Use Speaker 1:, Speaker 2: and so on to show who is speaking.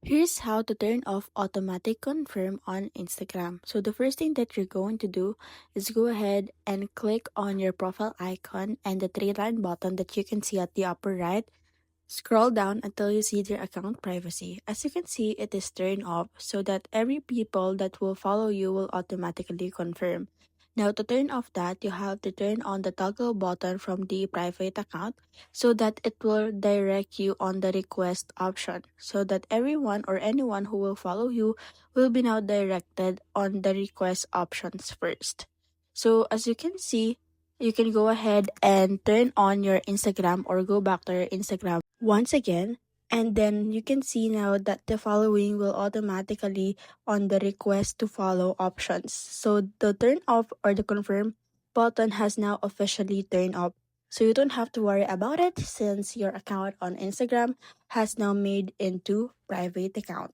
Speaker 1: Here's how to turn off automatic confirm on Instagram. So the first thing that you're going to do is go ahead and click on your profile icon and the three-line button that you can see at the upper right. Scroll down until you see their account privacy. As you can see, it is turned off so that every people that will follow you will automatically confirm. Now to turn off that, you have to turn on the toggle button from the private account so that it will direct you on the request option so that everyone or anyone who will follow you will be now directed on the request options first. So as you can see, you can go ahead and turn on your Instagram or go back to your Instagram once again, and then you can see now that the following will automatically on the request to follow options. So the turn off or the confirm button has now officially turned off. So you don't have to worry about it since your account on Instagram has now made into private account.